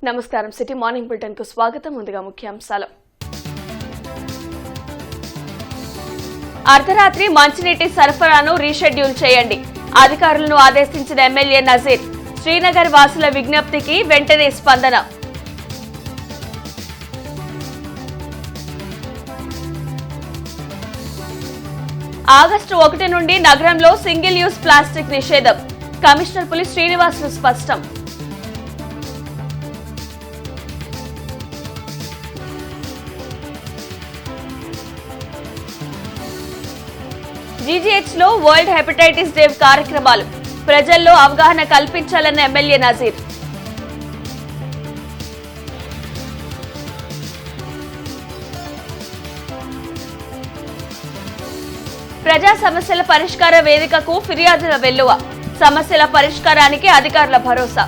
నమస్కారం city morning bulletin కు స్వాగతం. ముందుగా ముఖ్యాంశాలు. అర్ధరాత్రి మంచినీటి సరఫరాను రీషెడ్యూల్ చేయండి. అధికారులను ఆదేశించిన ఎమ్మెల్యే నజీర్. శ్రీనగర్ వాసుల విజ్ఞప్తికి వెంటనే స్పందన. ఆగస్టు 1 నుండి నగరంలో సింగిల్ యూజ్ ప్లాస్టిక్ నిషేధం. కమిషనర్ పులి శ్రీనివాసులు స్పష్టం. జీజీహెచ్ లో వరల్డ్ హెపటైటిస్ డే కార్యక్రమాలు. ప్రజల్లో అవగాహన కల్పించాలన్న ఎమ్మెల్యే నజీర్. ప్రజా సమస్యల పరిష్కార వేదికకు ఫిర్యాదుల వెల్లువ. సమస్యల పరిష్కారానికి అధికారుల భరోసా.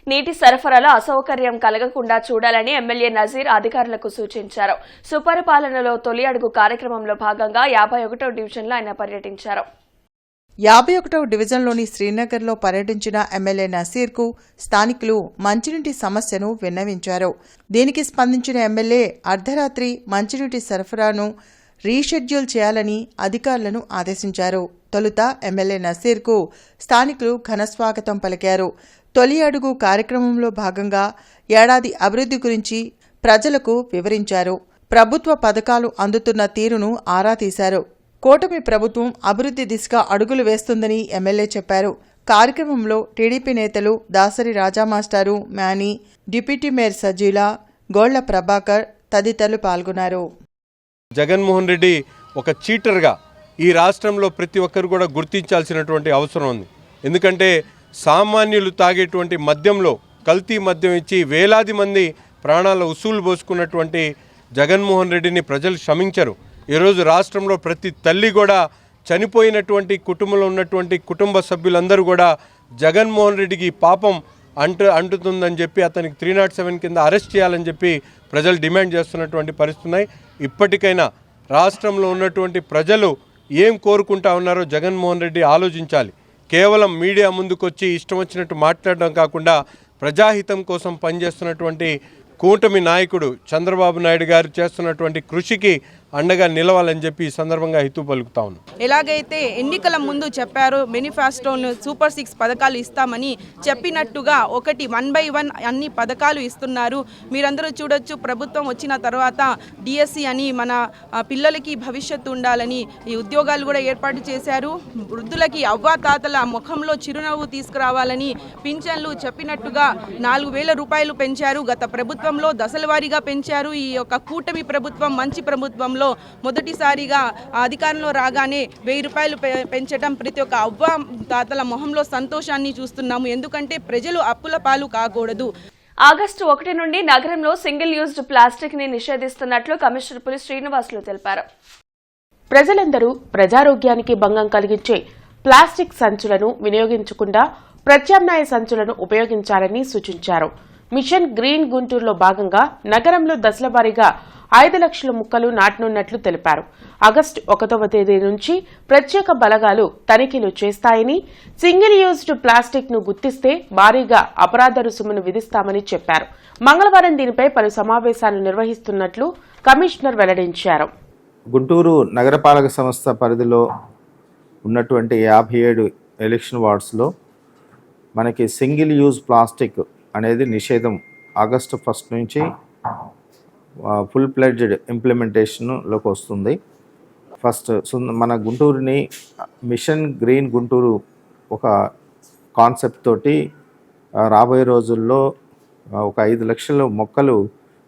నీటి సరఫరాలో అసౌకర్యం కలగకుండా చూడాలని ఎమ్మెల్యే నజీర్ అధికారులకు సూచించారు. సుపరిపాలనలో తొలి అడుగు కార్యక్రమంలో భాగంగా 51వ డివిజన్లో ఆయన పర్యటించారు. 51వ డివిజన్లోని శ్రీనగర్లో పర్యటించిన ఎమ్మెల్యే నసీర్కు స్థానికులు మంచినీటి సమస్యను విన్నవించారు. దీనికి స్పందించిన ఎమ్మెల్యే అర్ధరాత్రి మంచినీటి సరఫరాను రీషెడ్యూల్ చేయాలని అధికారులను ఆదేశించారు. తొలుత ఎమ్మెల్యే నసీర్కు స్థానికులు ఘనస్వాగతం పలికారు. తొలి అడుగు కార్యక్రమంలో భాగంగా ఏడాది అభివృద్ధి గురించి ప్రజలకు వివరించారు. ప్రభుత్వ పథకాలు అందుతున్న తీరును ఆరా తీశారు. కూటమి ప్రభుత్వం అభివృద్ధి దిశగా అడుగులు వేస్తుందని ఎమ్మెల్యే చెప్పారు. కార్యక్రమంలో టీడీపీ నేతలు దాసరి రాజామాస్టారు, మ్యానీ, డిప్యూటీ మేయర్ సజీలా, గోళ్ల ప్రభాకర్ తదితరులు పాల్గొన్నారు. జగన్మోహన్ రెడ్డి ఒక చీటర్గా ఈ రాష్ట్రంలో ప్రతి ఒక్కరు కూడా గుర్తించాల్సినటువంటి అవసరం ఉంది. ఎందుకంటే సామాన్యులు తాగేటువంటి మద్యంలో కల్తీ మద్యం ఇచ్చి వేలాది మంది ప్రాణాల ఉసూలు పోసుకున్నటువంటి జగన్మోహన్ రెడ్డిని ప్రజలు క్షమించరు. ఈరోజు రాష్ట్రంలో ప్రతి తల్లి కూడా చనిపోయినటువంటి కుటుంబంలో ఉన్నటువంటి కుటుంబ సభ్యులందరూ కూడా జగన్మోహన్ రెడ్డికి పాపం అంటుతుందని చెప్పి అతనికి 307 కింద అరెస్ట్ చేయాలని చెప్పి ప్రజలు డిమాండ్ చేస్తున్నటువంటి పరిస్థితున్నాయి. ఇప్పటికైనా రాష్ట్రంలో ఉన్నటువంటి ప్రజలు ఏం కోరుకుంటా ఉన్నారో జగన్మోహన్ రెడ్డి ఆలోచించాలి. కేవలం మీడియా ముందుకొచ్చి ఇష్టం వచ్చినట్టు మాట్లాడడం కాకుండా ప్రజాహితం కోసం పనిచేస్తున్నటువంటి కూటమి నాయకుడు చంద్రబాబు నాయుడు గారు చేస్తున్నటువంటి కృషికి అండగా నిలవాలని చెప్పి ఈ సందర్భంగా హితూ పలుకుతా ఉన్నాం. ఎలాగైతే ఎన్నికల ముందు చెప్పారో మేనిఫెస్టోను సూపర్ 6 పథకాలు ఇస్తామని చెప్పినట్టుగా 1 by 1 అన్ని పథకాలు ఇస్తున్నారు. మీరందరూ చూడొచ్చు. ప్రభుత్వం వచ్చిన తర్వాత డిఎస్సి అని మన పిల్లలకి భవిష్యత్తు ఉండాలని ఈ ఉద్యోగాలు కూడా ఏర్పాటు చేశారు. వృద్ధులకి అవ్వాతాతల ముఖంలో చిరునవ్వు తీసుకురావాలని పింఛన్లు చెప్పినట్టుగా 4,000 రూపాయలు పెంచారు. గత ప్రభుత్వంలో దశల వారీగా పెంచారు. ఈ యొక్క కూటమి ప్రభుత్వం మంచి ప్రభుత్వం మొదటిసారిగా అధికారంలో రాగానే 1,000 రూపాయలు పెంచడం ప్రతి ఒక్క అవ్వ తాతల మొహంలో సంతోషాన్ని చూస్తున్నాము. ఎందుకంటే ప్రజలు అప్పుల పాలు కాకూడదు. ఆగస్టు 1 నుండి నగరంలో సింగిల్ యూజ్డ్ ప్లాస్టిక్ ని నిషేధిస్తున్నట్లు కమిషనర్ పులి శ్రీనివాసులు తెలిపారు. ప్రజలందరూ ప్రజారోగ్యానికి భంగం కలిగించే ప్లాస్టిక్ సంచులను వినియోగించకుండా ప్రత్యామ్నాయ సంచులను ఉపయోగించాలని సూచించారు. మిషన్ గ్రీన్ గుంటూరులో భాగంగా నగరంలో దశలవారీగా 5 లక్షల మొక్కలు నాటనున్నట్లు తెలిపారు. ఆగస్టు 1వ తేదీ నుంచి ప్రత్యేక బలగాలు తనిఖీలు చేస్తాయని, సింగిల్ యూజ్డ్ ప్లాస్టిక్ ను గుర్తిస్తే భారీగా అపరాధ రుసుమును విధిస్తామని చెప్పారు. మంగళవారం దీనిపై పలు సమావేశాలు నిర్వహిస్తున్నట్లు కమిషనర్ వెల్లడించారు. గుంటూరు నగరపాలక సంస్థ పరిధిలో ఉన్నటువంటి 57 ఎలక్షన్ వార్డ్స్లో మనకి సింగిల్ యూజ్ ప్లాస్టిక్ అనేది నిషేధం ఆగస్టు 1 నుంచి ఫుల్ ప్లెడ్జ్డ్ ఇంప్లిమెంటేషన్లోకి వస్తుంది. ఫస్ట్ మన గుంటూరుని మిషన్ గ్రీన్ గుంటూరు ఒక కాన్సెప్ట్ తోటి రాబోయే రోజుల్లో ఒక 5 లక్షల మొక్కలు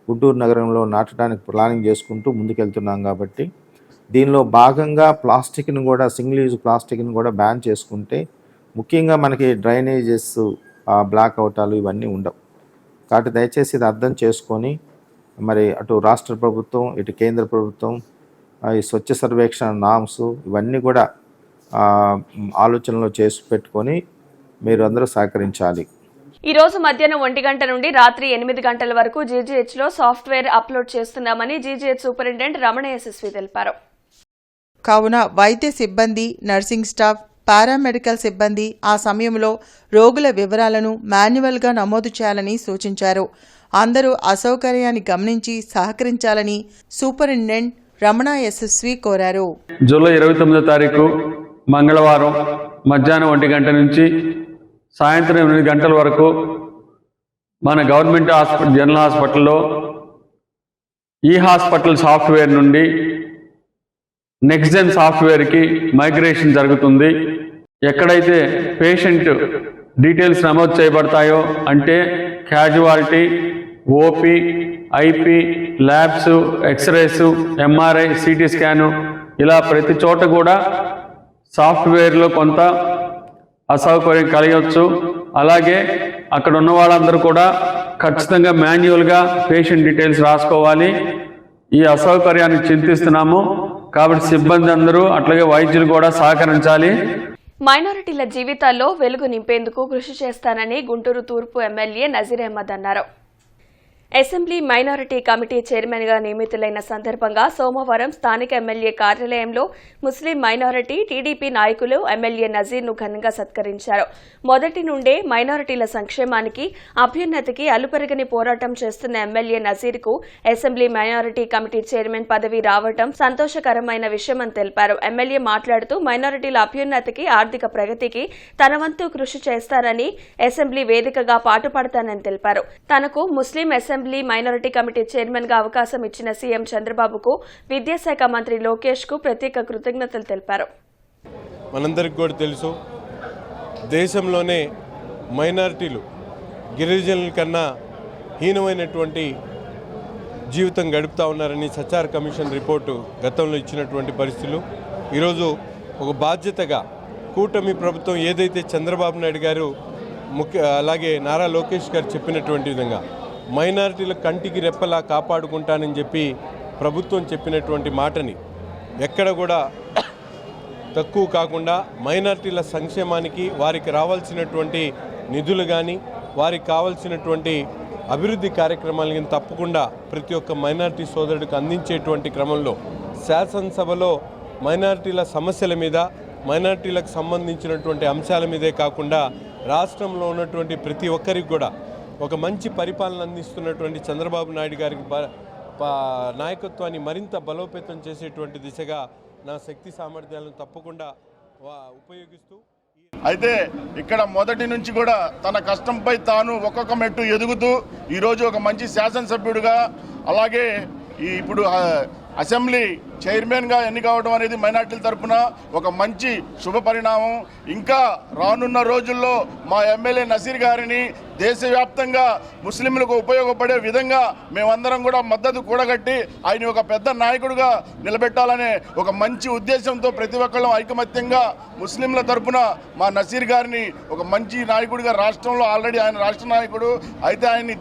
గుంటూరు నగరంలో నాటడానికి ప్లానింగ్ చేసుకుంటూ ముందుకెళ్తున్నాం. కాబట్టి దీనిలో భాగంగా ప్లాస్టిక్ను కూడా సింగిల్ యూజ్ ప్లాస్టిక్ని కూడా బ్యాన్ చేసుకుంటే ముఖ్యంగా మనకి డ్రైనేజెస్ బ్లాక్ అవుటాలు ఇవన్నీ ఉండవు. కాబట్టి దయచేసి ఇది అర్థం చేసుకొని మరి అటు రాష్ట్ర ప్రభుత్వం ఇటు కేంద్ర ప్రభుత్వం ఈ స్వచ్ఛ సర్వేక్షణ నామ్స్ ఇవన్నీ కూడా ఆలోచనలో చేసి పెట్టుకొని మీరు అందరూ సహకరించాలి. ఈ రోజు మధ్యాహ్నం 1 గంట నుండి రాత్రి 8 గంటల వరకు జీజీహెచ్ లో సాఫ్ట్వేర్ అప్లోడ్ చేస్తున్నామని జీజీహెచ్ సూపరింటెండెంట్ రమణ యశస్వి తెలిపారు. కావున వైద్య సిబ్బంది, నర్సింగ్ స్టాఫ్, పారామెడికల్ సిబ్బంది ఆ సమయంలో రోగుల వివరాలను మాన్యువల్గా నమోదు చేయాలని సూచించారు. అందరూ అసౌకర్యాన్ని గమనించి సహకరించాలని సూపరింటెండెంట్ రమణ యశస్వి కోరారు. జూలై 29వ తారీఖు మంగళవారం మధ్యాహ్నం 1 గంట నుంచి సాయంత్రం 8 గంటల వరకు మన గవర్నమెంట్ హాస్పిటల్ జనరల్ హాస్పిటల్లో ఈ హాస్పిటల్ సాఫ్ట్వేర్ నుండి నెక్స్ట్ జెన్ సాఫ్ట్వేర్కి మైగ్రేషన్ జరుగుతుంది. ఎక్కడైతే పేషెంట్ డీటెయిల్స్ నమోదు చేయబడతాయో అంటే casualty, OP, IP, labs, x-rays, MRI, CT scan ఇలా ప్రతి చోట కూడా సాఫ్ట్వేర్లో కొంత అసౌకర్యం కలగవచ్చు. అలాగే అక్కడ ఉన్న వాళ్ళందరూ కూడా ఖచ్చితంగా మాన్యువల్గా పేషెంట్ డీటెయిల్స్ రాసుకోవాలి. ఈ అసౌకర్యాన్ని చింతిస్తున్నాము కాబట్టి సిబ్బంది అందరూ అట్లాగే వైద్యులు కూడా సహకరించాలి. మైనారిటీల జీవితాల్లో వెలుగు నింపేందుకు కృషి చేస్తానని గుంటూరు తూర్పు ఎమ్మెల్యే నజీర్ అహ్మద్ అన్నారు. అసెంబ్లీ మైనారిటీ కమిటీ చైర్మన్గా నియమితులైన సందర్భంగా సోమవారం స్థానిక ఎమ్మెల్యే కార్యాలయంలో ముస్లిం మైనారిటీ టీడీపీ నాయకులు ఎమ్మెల్యే నజీర్ను ఘనంగా సత్కరించారు. మొదటి నుండే మైనారిటీల సంక్షేమానికి, అభ్యున్నతికి అలుపెరగని పోరాటం చేస్తున్న ఎమ్మెల్యే నజీర్కు అసెంబ్లీ మైనారిటీ కమిటీ చైర్మన్ పదవి రావడం సంతోషకరమైన విషయమని తెలిపారు. ఎమ్మెల్యే మాట్లాడుతూ మైనారిటీల అభ్యున్నతికి, ఆర్థిక ప్రగతికి తన వంతు కృషి చేస్తారని, అసెంబ్లీ వేదికగా పాటుపడతానని తెలిపారు. తనకు ముస్లిం అసెంబ్లీ మైనారిటీ కమిటీ చైర్మన్ గా అవకాశం ఇచ్చిన సీఎం చంద్రబాబుకు, విద్యాశాఖ మంత్రి లోకేష్ కు ప్రత్యేక కృతజ్ఞతలు తెలిపారు. మనందరికీ కూడా తెలుసు, దేశంలోనే మైనారిటీలు గిరిజనుల కన్నా హీనమైనటువంటి జీవితం గడుపుతూ ఉన్నారని సచార్ కమిషన్ రిపోర్టు గతంలో ఇచ్చినటువంటి పరిస్థితులు. ఈరోజు ఒక బాధ్యతగా కూటమి ప్రభుత్వం ఏదైతే చంద్రబాబు నాయుడు గారు అలాగే నారా లోకేష్ గారు చెప్పినటువంటి విధంగా మైనారిటీల కంటికి రెప్పలా కాపాడుకుంటానని చెప్పి ప్రభుత్వం చెప్పినటువంటి మాటని ఎక్కడ కూడా తక్కువ కాకుండా మైనారిటీల సంక్షేమానికి, వారికి రావాల్సినటువంటి నిధులు కానీ, వారికి కావాల్సినటువంటి అభివృద్ధి కార్యక్రమాలను తప్పకుండా ప్రతి ఒక్క మైనారిటీ సోదరుడికి అందించేటువంటి క్రమంలో శాసనసభలో మైనారిటీల సమస్యల మీద, మైనారిటీలకు సంబంధించినటువంటి అంశాల మీదే కాకుండా రాష్ట్రంలో ఉన్నటువంటి ప్రతి ఒక్కరికి కూడా ఒక మంచి పరిపాలన అందిస్తున్నటువంటి చంద్రబాబు నాయుడు గారికి నాయకత్వాన్ని మరింత బలోపేతం చేసేటువంటి దిశగా నా శక్తి సామర్థ్యాలను తప్పకుండా ఉపయోగిస్తూ, అయితే ఇక్కడ మొదటి నుంచి కూడా తన కష్టంపై తాను ఒక్కొక్క మెట్టు ఎదుగుతూ ఈరోజు ఒక మంచి శాసనసభ్యుడిగా, అలాగే ఇప్పుడు అసెంబ్లీ చైర్మన్గా ఎన్నికవడం అనేది మైనార్టీల తరఫున ఒక మంచి శుభ పరిణామం. ఇంకా రానున్న రోజుల్లో మా ఎమ్మెల్యే నజీర్ గారిని దేశవ్యాప్తంగా ముస్లింలకు ఉపయోగపడే విధంగా మేమందరం కూడా మద్దతు కూడగట్టి ఆయన ఒక పెద్ద నాయకుడిగా నిలబెట్టాలనే ఒక మంచి ఉద్దేశంతో ప్రతి ఒక్కళ్ళం ఐకమత్యంగా ముస్లింల తరఫున మా నజీర్ గారిని ఒక మంచి నాయకుడిగా, రాష్ట్రంలో ఆల్రెడీ ఆయన రాష్ట్ర నాయకుడు అయితే ఆయన్ని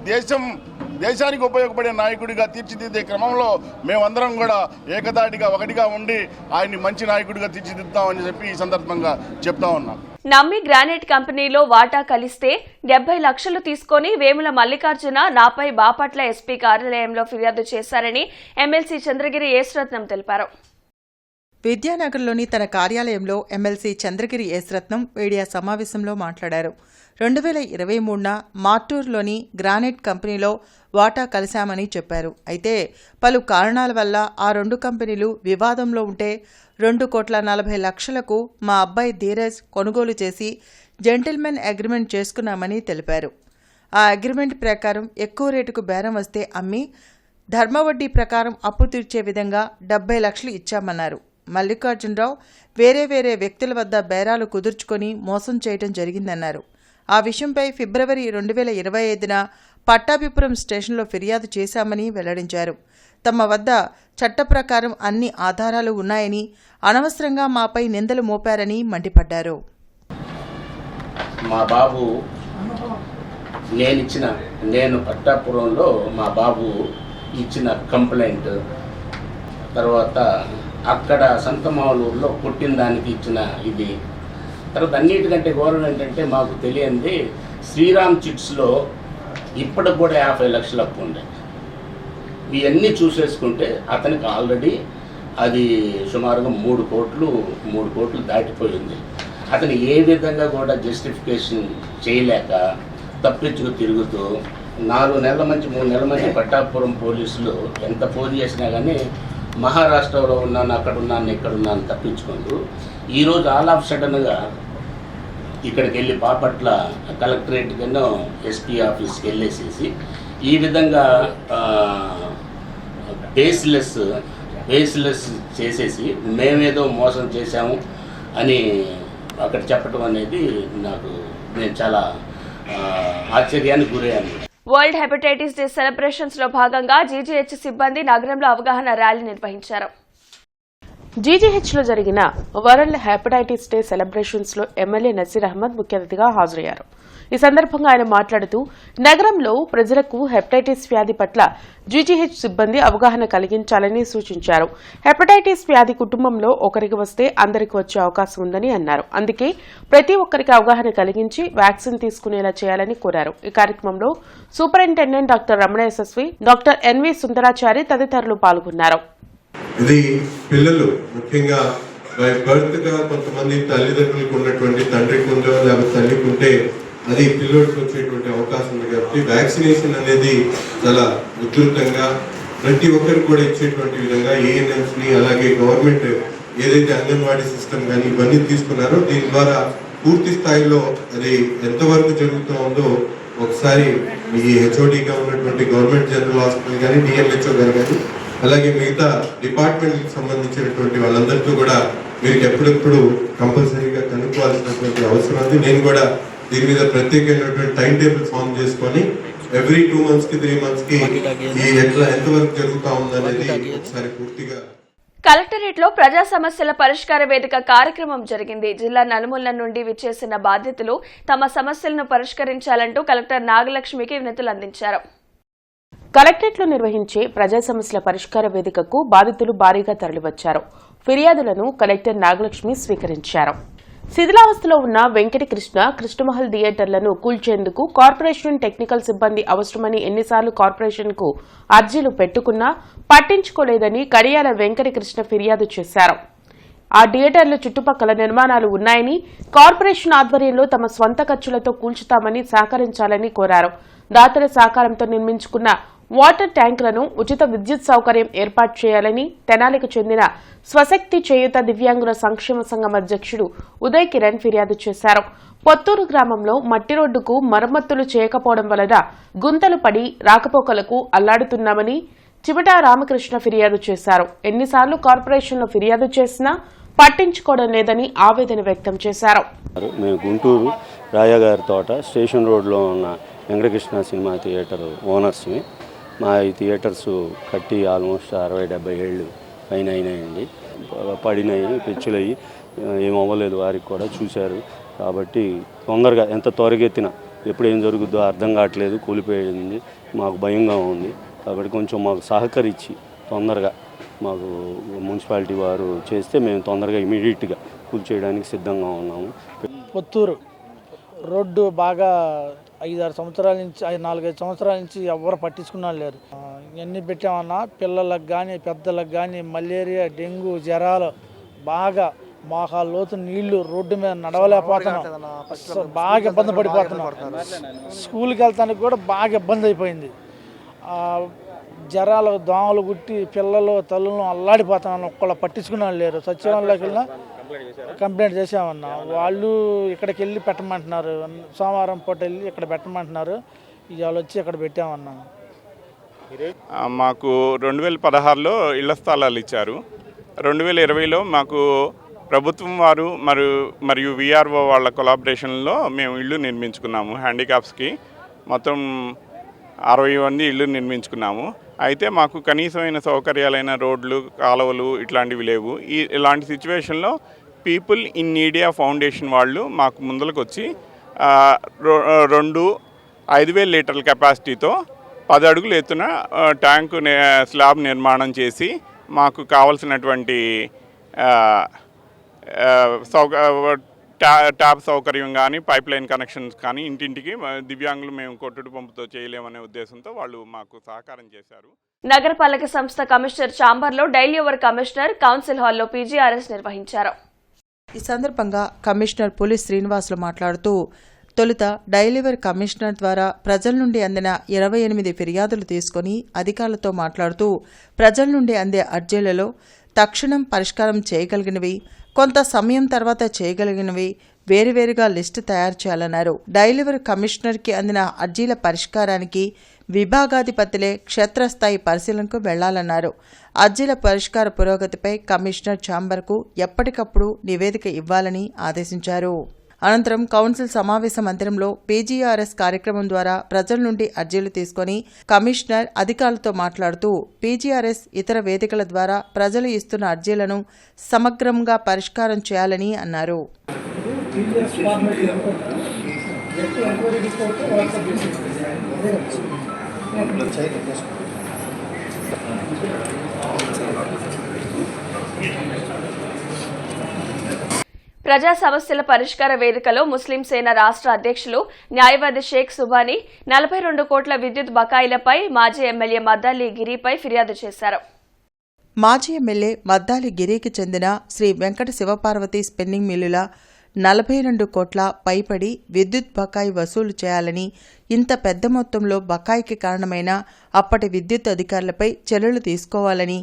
దేశానికి ఉపయోగపడే నాయకుడిగా తీర్చిదిద్దే క్రమంలో మేమందరం కూడా ఏకతాటిగా ఒకటిగా ఉండి ఆయన్ని మంచి నాయకుడిగా తీర్చిదిద్దామని చెప్పి ఈ సందర్భంగా చెప్తా ఉన్నాం. నమ్మి గ్రానైట్ కంపెనీలో వాటా కలిస్తే 70 లక్షలు తీసుకొని వేముల మల్లికార్జున నాపై బాపట్ల ఎస్పీ కార్యాలయంలో ఫిర్యాదు చేశారని ఎమ్మెల్సీ చంద్రగిరి యేసరత్నం తెలిపారు. విద్యానగర్లోని తన కార్యాలయంలో ఎమ్మెల్సీ చంద్రగిరి యేసరత్నం మీడియా సమావేశంలో మాట్లాడారు. 2023న మార్టూర్లోని గ్రానైట్ కంపెనీలో వాటా కలిశామని చెప్పారు. అయితే పలు కారణాల వల్ల ఆ 2 కంపెనీలు వివాదంలో ఉంటే 2,40,00,000కు మా అబ్బాయి ధీరజ్ కొనుగోలు చేసి జెంటిల్మెన్ అగ్రిమెంట్ చేసుకున్నామని తెలిపారు. ఆ అగ్రిమెంట్ ప్రకారం ఎక్కువ రేటుకు బేరం వస్తే అమ్మి ధర్మవడ్డీ ప్రకారం అప్పు తీర్చే విధంగా 70 లక్షలు ఇచ్చామన్నారు. మల్లికార్జునరావు వేరే వ్యక్తుల వద్ద బేరాలు కుదుర్చుకొని మోసం చేయడం జరిగిందన్నారు. ఆ విషయంపై ఫిబ్రవరి 2025న పట్టాభిపురం స్టేషన్లో ఫిర్యాదు చేశామని వెల్లడించారు. తమ వద్ద చట్ట ప్రకారం అన్ని ఆధారాలు ఉన్నాయని, అనవసరంగా మాపై నిందలు మోపారని మండిపడ్డారు. మా బాబు నేను పట్టాపురంలో మా బాబు ఇచ్చిన కంప్లైంట్ తర్వాత అక్కడ సంతమాలూరులో పుట్టిన దానికి ఇచ్చిన ఇది తర్వాత అన్నిటికంటే ఘోరం ఏంటంటే మాకు తెలియంది శ్రీరామ్ చిట్స్లో ఇప్పటికి కూడా 50 లక్షల అప్పు ఉంది. ఇవన్నీ చూసేసుకుంటే అతనికి ఆల్రెడీ అది సుమారుగా 3 కోట్లు దాటిపోయింది. అతను ఏ విధంగా కూడా జస్టిఫికేషన్ చేయలేక తప్పించుకు తిరుగుతూ 4 నెలల నుంచి 3 నెలల నుంచి పట్టాపురం పోలీసులు ఎంత ఫోన్ చేసినా కానీ మహారాష్ట్రలో ఉన్నాను, అక్కడ ఉన్నాను, ఇక్కడ ఉన్నాను తప్పించుకుంటూ ఈరోజు ఆల్ ఆఫ్ సడన్గా ఇక్కడికి వెళ్ళి బాపట్ల కలెక్టరేట్ కింద ఎస్పీ ఆఫీస్కి వెళ్ళేసేసి ఈ విధంగా బేస్లెస్ చేసేసి మేమేదో మోసం చేశాము అని అక్కడ చెప్పడం అనేది నేను చాలా ఆశ్చర్యానికి గురయ్యాను. వరల్డ్ హెపటైటిస్ డే సెలబ్రేషన్స్ లో భాగంగా జీజీహెచ్ సిబ్బంది నగరంలో అవగాహన ర్యాలీ నిర్వహించారు. జీజీహెచ్ లో జరిగిన వరల్డ్ హెపటైటిస్ డే సెలబ్రేషన్స్ లో ఎమ్మెల్యే నసీర్ అహ్మద్ ముఖ్య అతిథిగా హాజరయ్యారు. ఈ సందర్భంగా ఆయన మాట్లాడుతూ నగరంలో ప్రజలకు హెపటైటిస్ వ్యాధి పట్ల జీజీహెచ్ సిబ్బంది అవగాహన కలిగించాలని సూచించారు. హెపటైటిస్ వ్యాధి కుటుంబంలో ఒకరికి వస్తే అందరికి వచ్చే అవకాశం ఉందని అన్నారు. అందుకే ప్రతి ఒక్కరికి అవగాహన కలిగించి వ్యాక్సిన్ తీసుకునేలా చేయాలని కోరారు. ఈ కార్యక్రమంలో superintendent doctor Ramana Yashasvi, doctor N V Sundarachari తదితరులు పాల్గొన్నారు. ఇది పిల్లలు ముఖ్యంగా బర్త్ గా కొంతమంది తల్లిదండ్రులకు ఉన్నటువంటి తండ్రికి ఉందో లేకపోతే తల్లికి ఉంటే అది పిల్లోడికి వచ్చేటువంటి అవకాశం ఉంది. కాబట్టి వ్యాక్సినేషన్ అనేది చాలా ఉధృతంగా ప్రతి ఒక్కరికి కూడా ఇచ్చేటువంటి విధంగా ఏఎన్ఎంస్ ని అలాగే గవర్నమెంట్ ఏదైతే అంగన్వాడీ సిస్టమ్ కానీ ఇవన్నీ తీసుకున్నారో దీని ద్వారా పూర్తి స్థాయిలో అది ఎంతవరకు జరుగుతూ ఉందో ఒకసారి ఈ హెచ్ఓడిగా ఉన్నటువంటి గవర్నమెంట్ జనరల్ హాస్పిటల్ కానీ డిఎంహెచ్ఓ గారు కానీ అలాగే మిగతా డిపార్ట్మెంట్కి సంబంధించినటువంటి వాళ్ళందరితో కూడా మీరు ఎప్పుడెప్పుడు కంపల్సరీగా కనుక్కోవాల్సినటువంటి అవసరం ఉంది. నేను కూడా దీని మీద ప్రత్యేకమైనటువంటి టైం టేబుల్ ఫామ్ చేసుకొని ఎవ్రీ 2 months కి 3 months కి ఈ ఎంతవరకు జరుగుతూ ఉందనేది ఒకసారి పూర్తిగా. కలెక్టరేట్ లో ప్రజా సమస్యల పరిష్కార వేదిక కార్యక్రమం జరిగింది. జిల్లా నలుమూలల నుండి విచ్చేసిన బాధితులు తమ సమస్యలను పరిష్కరించాలంటూ కలెక్టర్ నాగలక్ష్మికి వినతులు అందించారు. కలెక్టరేట్లో నిర్వహించే ప్రజా సమస్యల పరిష్కార వేదికకు బాధితులు భారీగా తరలివచ్చారు. ఫిర్యాదులను కలెక్టర్ నాగలక్ష్మి స్వీకరించారు. శిథిలావస్థలో ఉన్న వెంకటకృష్ణ, కృష్ణమహల్ థియేటర్లను కూల్చేందుకు కార్పొరేషన్ టెక్నికల్ సిబ్బంది అవసరమని ఎన్నిసార్లు కార్పొరేషన్కు అర్జీలు పెట్టుకున్నా పట్టించుకోలేదని కడియాల వెంకటకృష్ణ ఫిర్యాదు చేశారు. ఆ థియేటర్ల చుట్టుపక్కల నిర్మాణాలు ఉన్నాయని, కార్పొరేషన్ ఆధ్వర్యంలో తమ స్వంత ఖర్చులతో కూల్చుతామని సహకరించాలని కోరారు. దాతల సహకారంతో నిర్మించుకున్న వాటర్ ట్యాంకులను ఉచిత విద్యుత్ సౌకర్యం ఏర్పాటు చేయాలని తెనాలికి చెందిన స్వశక్తి చేయూత దివ్యాంగుల సంక్షేమ సంఘం అధ్యక్షుడు ఉదయ్ కిరణ్ ఫిర్యాదు చేశారు. పొత్తూరు గ్రామంలో మట్టి రోడ్డుకు మరమ్మతులు చేయకపోవడం వలన గుంతలు పడి రాకపోకలకు అల్లాడుతున్నామని చిమటా రామకృష్ణ ఫిర్యాదు చేశారు. ఎన్నిసార్లు కార్పొరేషన్లో ఫిర్యాదు చేసినా పట్టించుకోవడం లేదని ఆవేదన వ్యక్తం చేశారు. మేము గుంటూరు రాయగారి తోట స్టేషన్ రోడ్లో ఉన్న వెంకటకృష్ణ సినిమా థియేటర్ ఓనర్స్ని. మా ఈ థియేటర్స్ కట్టి ఆల్మోస్ట్ 60-70 ఏళ్ళు పైన అయినాయండి. పడినాయి, పెచ్చులయ్యి ఏమవ్వలేదు. వారికి కూడా చూశారు. కాబట్టి తొందరగా ఎంత త్వరగెత్తిన ఎప్పుడు ఏం జరుగుద్దో అర్థం కావట్లేదు. కూలిపోయింది, మాకు భయంగా ఉంది. కాబట్టి కొంచెం మాకు సహకరించి తొందరగా మాకు మున్సిపాలిటీ వారు చేస్తే మేము తొందరగా ఇమీడియట్గా కూల్చేయడానికి సిద్ధంగా ఉన్నాము. పొత్తూరు రోడ్డు బాగా 5-6 సంవత్సరాల నుంచి 4-5 సంవత్సరాల నుంచి ఎవరు పట్టించుకున్నా లేరు. ఎన్ని పెట్టామన్నా పిల్లలకు కానీ పెద్దలకు కానీ మలేరియా, డెంగ్యూ జ్వరాలు బాగా మోకాళ్ళ లోతు నీళ్లు, రోడ్డు మీద నడవలేకపోతున్నాం, బాగా ఇబ్బంది పడిపోతున్నాం. స్కూల్కి వెళ్తానికి కూడా బాగా ఇబ్బంది అయిపోయింది. జ్వరాలు దోమలు గుట్టి పిల్లలు తల్లులను అల్లాడిపోతున్నాను. ఒక్కళ్ళు పట్టించుకున్నా లేరు. సచివాలయంలోకి వెళ్ళినా కంప్లైంట్ చేసామన్నా. వాళ్ళు ఇక్కడికి వెళ్ళి పెట్టమంటున్నారు. సోమవారం పూట వెళ్ళి ఇక్కడ పెట్టమంటున్నారు. ఇవాళ వచ్చి ఇక్కడ పెట్టామన్నా. మాకు 2016లో ఇళ్ల స్థలాలు ఇచ్చారు. 2020లో మాకు ప్రభుత్వం వారు మరియు విఆర్ఓ వాళ్ళ కొలాబరేషన్లో మేము ఇళ్ళు నిర్మించుకున్నాము. హ్యాండిక్యాప్స్కి మొత్తం 60 మంది ఇళ్ళు నిర్మించుకున్నాము. అయితే మాకు కనీసమైన సౌకర్యాలైన రోడ్లు, కాలువలు ఇట్లాంటివి లేవు. ఇలాంటి సిచ్యువేషన్లో పీపుల్ ఇన్ నీడియా ఫౌండేషన్ వాళ్ళు మాకు ముందరకు వచ్చి 5,000 లీటర్ల కెపాసిటీతో 10 అడుగులు ఎత్తున ట్యాంకు స్లాబ్ నిర్మాణం చేసి మాకు కావలసినటువంటి ట్యాప్ సౌకర్యం కానీ పైప్ లైన్ కనెక్షన్స్ కానీ ఇంటింటికి దివ్యాంగులు మేము కొట్టుడు పంపుతో చేయలేమనే ఉద్దేశంతో వాళ్ళు మాకు సహకారం చేశారు. నగరపాలక సంస్థ కమిషనర్ ఛాంబర్లో డైలీ ఓవర్ కమిషనర్ కౌన్సిల్ హాల్లో పీజీఆర్ఎస్ నిర్వహించారు. ఈ సందర్భంగా కమిషనర్ పులి శ్రీనివాసులు మాట్లాడుతూ తొలుత డైలివర్ కమిషనర్ ద్వారా ప్రజల నుండి అందిన 28 ఫిర్యాదులు తీసుకుని అధికారులతో మాట్లాడుతూ ప్రజల నుండి అందే అర్జీలలో తక్షణం పరిష్కారం చేయగలిగినవి, కొంత సమయం తర్వాత చేయగలిగినవి వేరువేరుగా లిస్టు తయారు చేయాలన్నారు. డైలివర్ కమిషనర్కి అందిన అర్జీల పరిష్కారానికి విభాగాధిపతులే క్షేత్రస్థాయి పరిశీలనకు వెళ్లాలన్నారు. అర్జీల పరిష్కార పురోగతిపై కమిషనర్ ఛాంబర్కు ఎప్పటికప్పుడు నివేదిక ఇవ్వాలని ఆదేశించారు. అనంతరం కౌన్సిల్ సమావేశ మందిరంలో పీజీఆర్ఎస్ కార్యక్రమం ద్వారా ప్రజల నుండి అర్జీలు తీసుకుని కమిషనర్ అధికారులతో మాట్లాడుతూ పీజీఆర్ఎస్ ఇతర వేదికల ద్వారా ప్రజలు ఇస్తున్న అర్జీలను సమగ్రంగా పరిష్కారం చేయాలని అన్నారు. ప్రజా సమస్యల పరిష్కార వేదికలో ముస్లిం సేన రాష్ట్ర అధ్యక్షులు న్యాయవాది షేక్ సుబానీ 42 కోట్ల విద్యుత్ బకాయిలపై మాజీ ఎమ్మెల్యే మద్దాలి గిరిపై ఫిర్యాదు చేశారు. మాజీ ఎమ్మెల్యే మద్దాలి గిరికి చెందిన శ్రీ వెంకట శివపార్వతి స్పిన్నింగ్ మిల్లుల 42 కోట్ల పైబడి విద్యుత్ బకాయి వసూలు చేయాలని, ఇంత పెద్ద మొత్తంలో బకాయికి కారణమైన అప్పటి విద్యుత్ అధికారులపై చర్యలు తీసుకోవాలని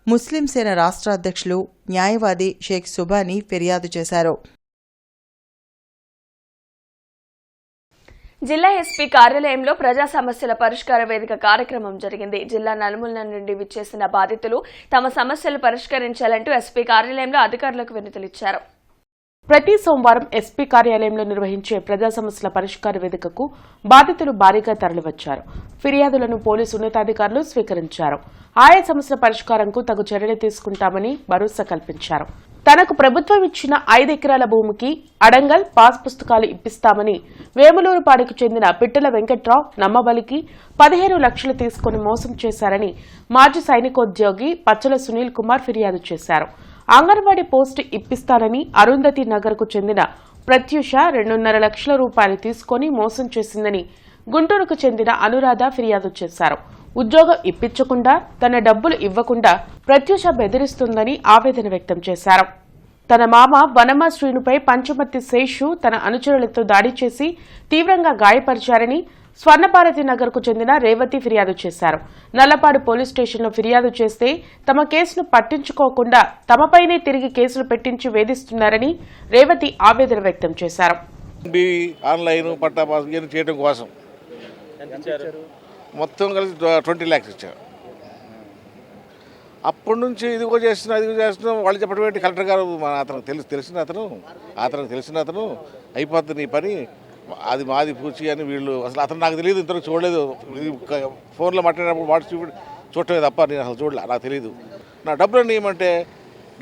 ముస్లిం సేన రాష్ట్ర అధ్యక్షులు న్యాయవాది షేక్ సుబానీ ఫిర్యాదు చేశారు. జిల్లా ఎస్పీ కార్యాలయంలో ప్రజా సమస్యల పరిష్కార వేదిక కార్యక్రమం జరిగింది. జిల్లా నలుమూలల నుండి విచ్చేసిన బాధితులు తమ సమస్యలు పరిష్కరించాలంటూ ఎస్పీ కార్యాలయంలో అధికారులకు వినతులిచ్చారు. ప్రతి సోమవారం ఎస్పీ కార్యాలయంలో నిర్వహించే ప్రజా సమస్యల పరిష్కార వేదికకు బాధితులు భారీగా తరలివచ్చారు. ఫిర్యాదులను పోలీసు ఉన్నతాధికారులు స్వీకరించారు. ఆయా సమస్యల పరిష్కారంకు తగు చర్యలు తీసుకుంటామని భరోసా కల్పించారు. తనకు ప్రభుత్వం ఇచ్చిన 5 ఎకరాల భూమికి అడంగల్ పాస్ పుస్తకాలు ఇప్పిస్తామని వేములూరుపాడికి చెందిన పిట్టల వెంకట్రావు నమ్మబలికి 15 లక్షలు తీసుకుని మోసం చేశారని మాజీ సైనికోద్యోగి పచ్చల సునీల్ కుమార్ ఫిర్యాదు చేశారు. అంగన్వాడీ పోస్టు ఇప్పిస్తానని అరుంధతి నగర్కు చెందిన ప్రత్యూష 2.5 లక్షల రూపాయలు తీసుకుని మోసం చేసిందని గుంటూరుకు చెందిన అనురాధ ఫిర్యాదు చేశారు. ఉద్యోగం ఇప్పించకుండా తన డబ్బులు ఇవ్వకుండా ప్రత్యూష బెదిరిస్తుందని ఆవేదన వ్యక్తం చేశారు. తన మామ వనమ శ్రీనుపై పంచమర్తి శేషు తన అనుచరులతో దాడి చేసి తీవ్రంగా గాయపరిచారని స్వర్ణభారతి నగర్కు చెందిన రేవతి ఫిర్యాదు చేశారు. నల్లపాడు పోలీస్ స్టేషన్లో ఫిర్యాదు చేస్తే తమ కేసును పట్టించుకోకుండా తమపైనే తిరిగి కేసులు పెట్టించి వేధిస్తున్నారని రేవతి ఆవేదన వ్యక్తం చేశారు. ఆన్లైన్ పట్టా పాస్ చేయడం కోసం మొత్తం కలిసి 20 lakhs ఇచ్చారు. అప్పటి నుంచి ఇదిగో చేస్తున్నాం వాళ్ళు చెప్పడం ఏంటి, కలెక్టర్ గారు అతనికి తెలిసిన అతను అయిపోతుంది నీ పని, అది మాది పూచి అని వీళ్ళు అసలు అతను నాకు తెలియదు, ఇంతవరకు చూడలేదు. ఫోన్లో మాట్లాడినప్పుడు వాట్సాప్ చూడటమే తప్ప నేను అసలు చూడలే, నాకు తెలియదు. నా డబ్బులు ఇవ్వమంటే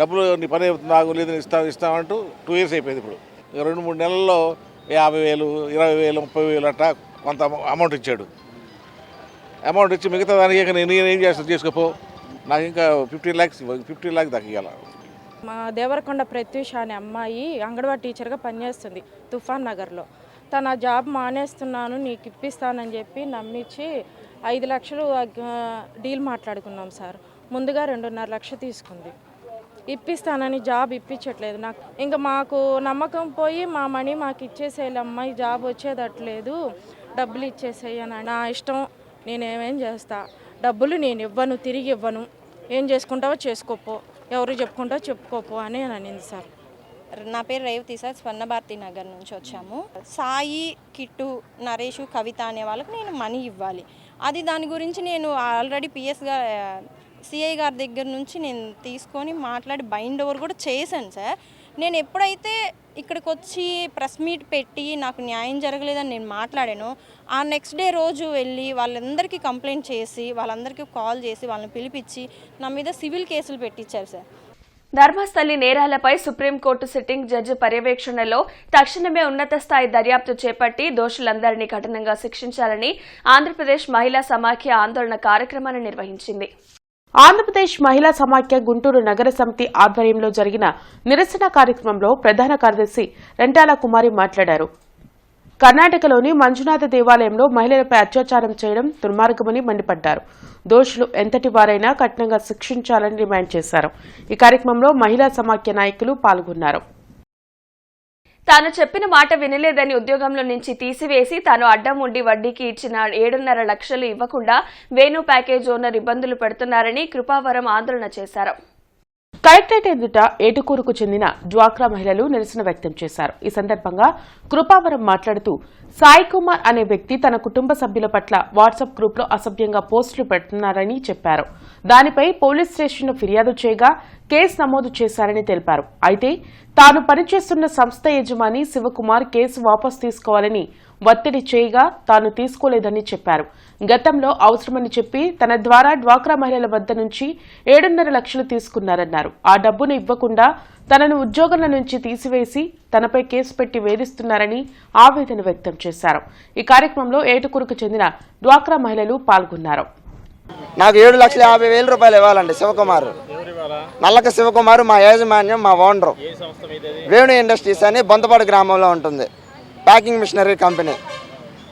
డబ్బులు నీ పని నాకు లేదు ఇస్తామంటూ 2 years అయిపోయింది. ఇప్పుడు 2-3 నెలల్లో 50,000, 20,000, 30,000 అట్టా కొంత అమౌంట్ ఇచ్చాడు. అమౌంట్ ఇచ్చి మిగతా దానికి నేను ఏం చేస్తాను చేసుకోపో, నాకు ఇంకా 15 lakhs దాకా ఇవ్వాలి. మా దేవరకొండ ప్రత్యూష అనే అమ్మాయి అంగన్వాడీ టీచర్గా పనిచేస్తుంది తుఫాన్ నగర్లో. తన జాబ్ మానేస్తున్నాను నీకు ఇప్పిస్తానని చెప్పి నమ్మించి 5 లక్షలు డీల్ మాట్లాడుకున్నాం సార్. ముందుగా 2.5 లక్షలు తీసుకుంది. ఇప్పిస్తానని జాబ్ ఇప్పించట్లేదు. నాకు ఇంకా మాకు నమ్మకం పోయి మా మనీ మాకు ఇచ్చేసేయాలి అమ్మాయి, జాబ్ వచ్చేదట్లేదు, డబ్బులు ఇచ్చేసేయని. నా ఇష్టం, నేనేమేం చేస్తా, డబ్బులు నేను ఇవ్వను, తిరిగి ఇవ్వను, ఏం చేసుకుంటావో చేసుకోపో, ఎవరు చెప్పుకుంటావో చెప్పుకోపో అని అనింది సార్. నా పేరు రేవతి సార్, స్వర్ణభారతి నగర్ నుంచి వచ్చాము. సాయి, కిట్టు, నరేష్, కవిత అనే వాళ్ళకి నేను మనీ ఇవ్వాలి. అది దాని గురించి నేను ఆల్రెడీ సిఐ గారి దగ్గర నుంచి నేను తీసుకొని మాట్లాడి బైండ్ ఓవర్ కూడా చేశాను సార్. నేను ఎప్పుడైతే ఇక్కడికి వచ్చి ప్రెస్ మీట్ పెట్టి నాకు న్యాయం జరగలేదని నేను మాట్లాడాను, ఆ నెక్స్ట్ డే రోజు వెళ్ళి వాళ్ళందరికీ కంప్లైంట్ చేసి వాళ్ళందరికీ కాల్ చేసి వాళ్ళని పిలిపించి నా మీద సివిల్ కేసులు పెట్టించారు సార్. ధర్మస్థలి నేరాలపై సుప్రీంకోర్టు సిట్టింగ్ జడ్జి పర్యవేక్షణలో తక్షణమే ఉన్నత స్థాయి దర్యాప్తు చేపట్టి దోషులందరినీ కఠినంగా శిక్షించాలని ఆంధ్రప్రదేశ్ మహిళా సమాఖ్య ఆందోళన కార్యక్రమాన్ని నిర్వహించింది. ఆంధ్రప్రదేశ్ మహిళా సమాఖ్య గుంటూరు నగర సమితి ఆధ్వర్యంలో జరిగిన నిరసన కార్యక్రమంలో ప్రధాన కార్యదర్శి రెంటాల కుమారి మాట్లాడారు. కర్ణాటకలోని మంజునాథ దేవాలయంలో మహిళలపై అత్యాచారం చేయడం దుర్మార్గమని మండిపడ్డారు. దోషులు ఎంతటి వారైనా కఠినంగా శిక్షించాలని డిమాండ్ చేశారు. ఈ కార్యక్రమంలో మహిళా సమాఖ్య నాయకులు పాల్గొన్నారు. తాను చెప్పిన మాట వినలేదని ఉద్యోగంలో నుంచి తీసివేసి తాను అడ్డం ఉండి వడ్డీకి ఇచ్చిన 7.5 లక్షలు ఇవ్వకుండా వేణు ప్యాకేజ్ ఓనర్ ఇబ్బందులు పెడుతున్నారని కృపావరం ఆందోళన చేశారు. కలెక్టరేట్ ఎదుట ఏటుకూరుకు చెందిన డ్వాక్రా మహిళలు నిరసన వ్యక్తం చేశారు. ఈ సందర్భంగా కృపావరం మాట్లాడుతూ సాయి కుమార్ అనే వ్యక్తి తన కుటుంబ సభ్యుల పట్ల వాట్సాప్ గ్రూప్లో అసభ్యంగా పోస్టులు పెడుతున్నారని చెప్పారు. దానిపై పోలీస్ స్టేషన్లో ఫిర్యాదు చేయగా కేసు నమోదు చేశారని తెలిపారు. అయితే తాను పనిచేస్తున్న సంస్థ యజమాని శివకుమార్ కేసు వాపసు తీసుకోవాలని ఒత్తిడి చేయగా తాను తీసుకోలేదని చెప్పారు. గతంలో అవసరమని చెప్పి తన ద్వారా డ్వాక్రా మహిళల వద్ద నుంచి 7.5 లక్షలు తీసుకున్నారన్నారు. ఆ డబ్బును ఇవ్వకుండా తనను ఉద్యోగాల నుంచి తీసివేసి తనపై కేసు పెట్టి వేధిస్తున్నారని ఆవేదన వ్యక్తం చేశారు. ఈ కార్యక్రమంలో ఏటుకూరుకు చెందిన డ్వాక్రా మహిళలు పాల్గొన్నారు. నాకు 7,50,000 రూపాయలు ఇవ్వాలండి శివకుమార్. నల్లక శివకుమార్ మా యాజమాన్యం, మా ఓనరు. వేణు ఇండస్ట్రీస్ అని బొంతపాడు గ్రామంలో ఉంటుంది, ప్యాకింగ్ మిషనరీ కంపెనీ.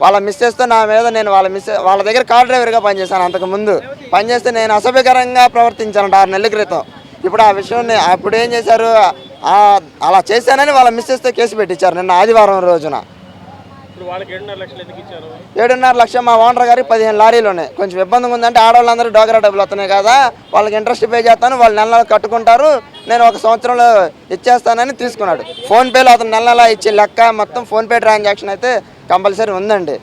వాళ్ళ మిస్సెస్తో నా మీద నేను వాళ్ళ దగ్గర కార్ డ్రైవర్గా పనిచేశాను. అంతకుముందు పనిచేస్తే నేను అసభ్యకరంగా ప్రవర్తించాను 6 నెలల క్రితం. ఇప్పుడు ఆ విషయాన్ని అప్పుడు ఏం చేశారు, అలా చేశానని వాళ్ళ మిస్సెస్తో కేసు పెట్టించారు నిన్న ఆదివారం రోజున. 7.5 లక్షలు మా ఓనర్ గారికి 15 లారీలు ఉన్నాయి. కొంచెం ఇబ్బందిగా ఉందంటే ఆడవాళ్ళందరూ డోగరా డబ్బులు వస్తున్నాయి కదా, వాళ్ళకి ఇంట్రెస్ట్ పే చేస్తాను, వాళ్ళు నెల కట్టుకుంటారు, నేను 1 సంవత్సరంలో ఇచ్చేస్తానని తీసుకున్నాడు. ఫోన్పేలో అతను నెల ఇచ్చే లెక్క మొత్తం ఫోన్పే ట్రాన్సాక్షన్ అయితే కంపల్సరీ ఉందండి.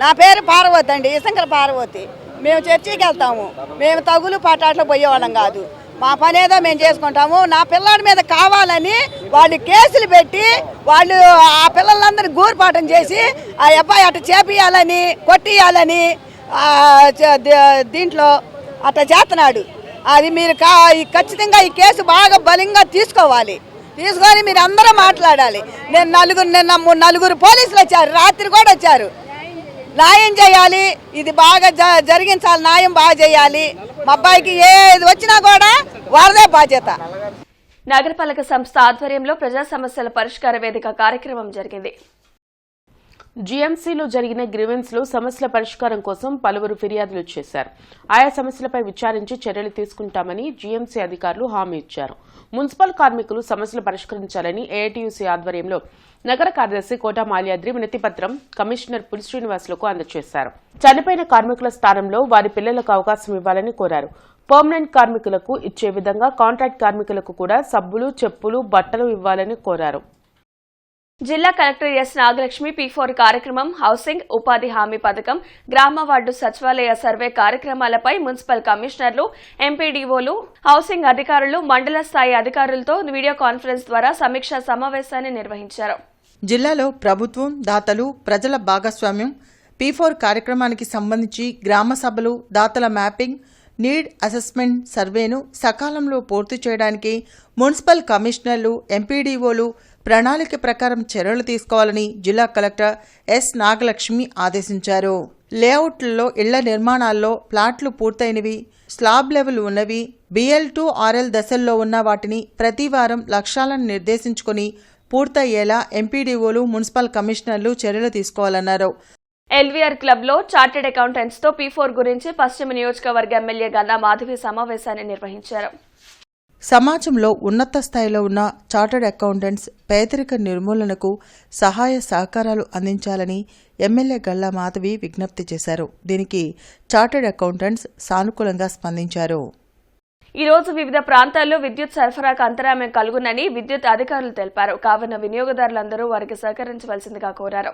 నా పేరు పార్వతి అండి, ఇసంకల పార్వతి. మేము చర్చికి వెళ్తాము, మేము తగులు పటాట్లో పోయేవాళ్ళం కాదు. మా పని ఏదో మేము చేసుకుంటాము. నా పిల్లాడి మీద కావాలని వాళ్ళు కేసులు పెట్టి వాళ్ళు ఆ పిల్లలందరినీ గూరుపాఠం చేసి ఆ అబ్బాయి అట్లా చేపియాలని కొట్టియాలని దీంట్లో అట్లా చేస్తున్నాడు. అది మీరు ఖచ్చితంగా ఈ కేసు బాగా బలంగా తీసుకోవాలి. తీసుకొని మీరు అందరూ మాట్లాడాలి. నిన్న 4 పోలీసులు వచ్చారు, రాత్రి కూడా వచ్చారు. న్యాయం చేయాలి, ఇది బాగా జరిగించాలి, న్యాయం బాగా చేయాలి. మా అబ్బాయికి ఏది వచ్చినా కూడా వారదే బాధ్యత. నగరపాలక సంస్థ ఆధ్వర్యంలో ప్రజా సమస్యల పరిష్కార వేదిక కార్యక్రమం జరిగింది. జీఎంసీలో జరిగిన గ్రీవెన్స్లో సమస్యల పరిష్కారం కోసం పలువురు ఫిర్యాదులు చేశారు. ఆయా సమస్యలపై విచారించి చర్యలు తీసుకుంటామని జీఎంసీ అధికారులు హామీ ఇచ్చారు. మున్సిపల్ కార్మికులు సమస్యలు పరిష్కరించాలని ఏఐటీయూసీ ఆధ్వర్యంలో నగర కార్యదర్శి కోటా మాల్యాద్రి వినతిపత్రం కమిషనర్ పులి శ్రీనివాసులకు అందజేశారు. చనిపోయిన కార్మికుల స్థానంలో వారి పిల్లలకు అవకాశం ఇవ్వాలని కోరారు. పర్మనెంట్ కార్మికులకు ఇచ్చే విధంగా కాంట్రాక్ట్ కార్మికులకు కూడా సబ్బులు, చెప్పులు, బట్టలు ఇవ్వాలని కోరారు. జిల్లా కలెక్టర్ ఎస్ నాగలక్ష్మి P4 కార్యక్రమం, హౌసింగ్, ఉపాధి హామీ పథకం, గ్రామ వార్డు సచివాలయ సర్వే కార్యక్రమాలపై మున్సిపల్ కమిషనర్లు, ఎంపీడీఓలు, హౌసింగ్ అధికారులు, మండల స్థాయి అధికారులతో వీడియో కాన్ఫరెన్స్ ద్వారా సమీక్షా సమావేశాన్ని నిర్వహించారు. జిల్లాలో ప్రభుత్వం, దాతలు, ప్రజల భాగస్వామ్యం P4 కార్యక్రమానికి సంబంధించి గ్రామ సభలు, దాతల మ్యాపింగ్, నీడ్ అసెస్మెంట్ సర్వేను సకాలంలో పూర్తి చేయడానికి మున్సిపల్ కమిషనర్లు, ఎంపీడీఓలు ప్రణాళిక ప్రకారం చర్యలు తీసుకోవాలని జిల్లా కలెక్టర్ ఎస్ నాగలక్ష్మి ఆదేశించారు. లేఅవుట్లలో ఇళ్ల నిర్మాణాల్లో ప్లాట్లు పూర్తయినవి, స్లాబ్ లెవెల్ ఉన్నవి, BL2, RL దశల్లో ఉన్న వాటిని ప్రతి వారం లక్ష్యాలను నిర్దేశించుకుని పూర్తయ్యేలా ఎంపీడీఓలు, మున్సిపల్ కమిషనర్లు చర్యలు తీసుకోవాలన్నారు. ఎల్వీఆర్ క్లబ్లో చార్టెడ్ అకౌంటెంట్స్తో P4 గురించి పశ్చిమ నియోజకవర్గ ఎమ్మెల్యే గన్నా మాధవి సమావేశాన్ని నిర్వహించారు. సమాజంలో ఉన్నత స్థాయిలో ఉన్న చార్టర్డ్ అకౌంటెంట్స్ పేదరిక నిర్మూలనకు సహాయ సహకారాలు అందించాలని ఎమ్మెల్యే గల్లా మాధవి విజ్ఞప్తి చేశారు. దీనికి చార్టర్డ్ అకౌంటెంట్స్ సానుకూలంగా స్పందించారు. ఈ రోజు వివిధ ప్రాంతాల్లో విద్యుత్ సరఫరాకు అంతరాయం కలుగునని విద్యుత్ అధికారులు తెలిపారు. కావున వినియోగదారులందరూ వారికి సహకరించవలసిందిగా కోరారు.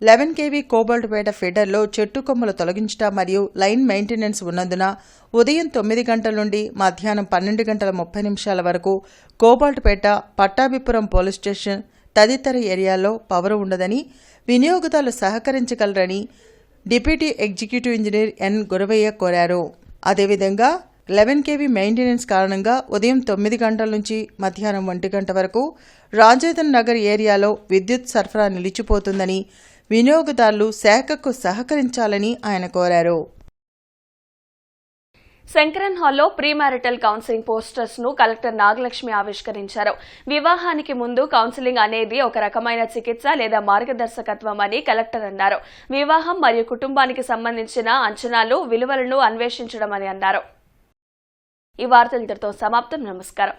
11 kV కోబాల్ట్పేట ఫీడర్లో చెట్టు కొమ్మలు తొలగించడం మరియు లైన్ మెయింటెనెన్స్ ఉన్నందున ఉదయం 9 గంటల నుండి మధ్యాహ్నం 12:30 వరకు కోబాల్ట్పేట, పట్టాభిపురం పోలీస్ స్టేషన్ తదితర ఏరియాల్లో పవర్ ఉండదని వినియోగదారులు సహకరించగలరని deputy executive engineer N Guravayya కోరారు. అదేవిధంగా 11 kV మెయింటెనెన్స్ కారణంగా ఉదయం 9 గంటల నుంచి మధ్యాహ్నం 1 గంట వరకు రాజేంద్ర నగర్ ఏరియాలో విద్యుత్ సరఫరా నిలిచిపోతుందని వినియోగదారులు శాఖకు సహకరించాలని ఆయన కోరారు. శంకరన్ హాల్లో ప్రీ మ్యారిటల్ కౌన్సిలింగ్ పోస్టర్స్ ను కలెక్టర్ నాగలక్ష్మి ఆవిష్కరించారు. వివాహానికి ముందు కౌన్సిలింగ్ అనేది ఒక రకమైన చికిత్స లేదా మార్గదర్శకత్వం అని కలెక్టర్ అన్నారు. వివాహం మరియు కుటుంబానికి సంబంధించిన అంచనాలు, విలువలను అన్వేషించడం అని అన్నారు. ఈ వార్తలు ఇంతటితో సమాప్తం. నమస్కారం.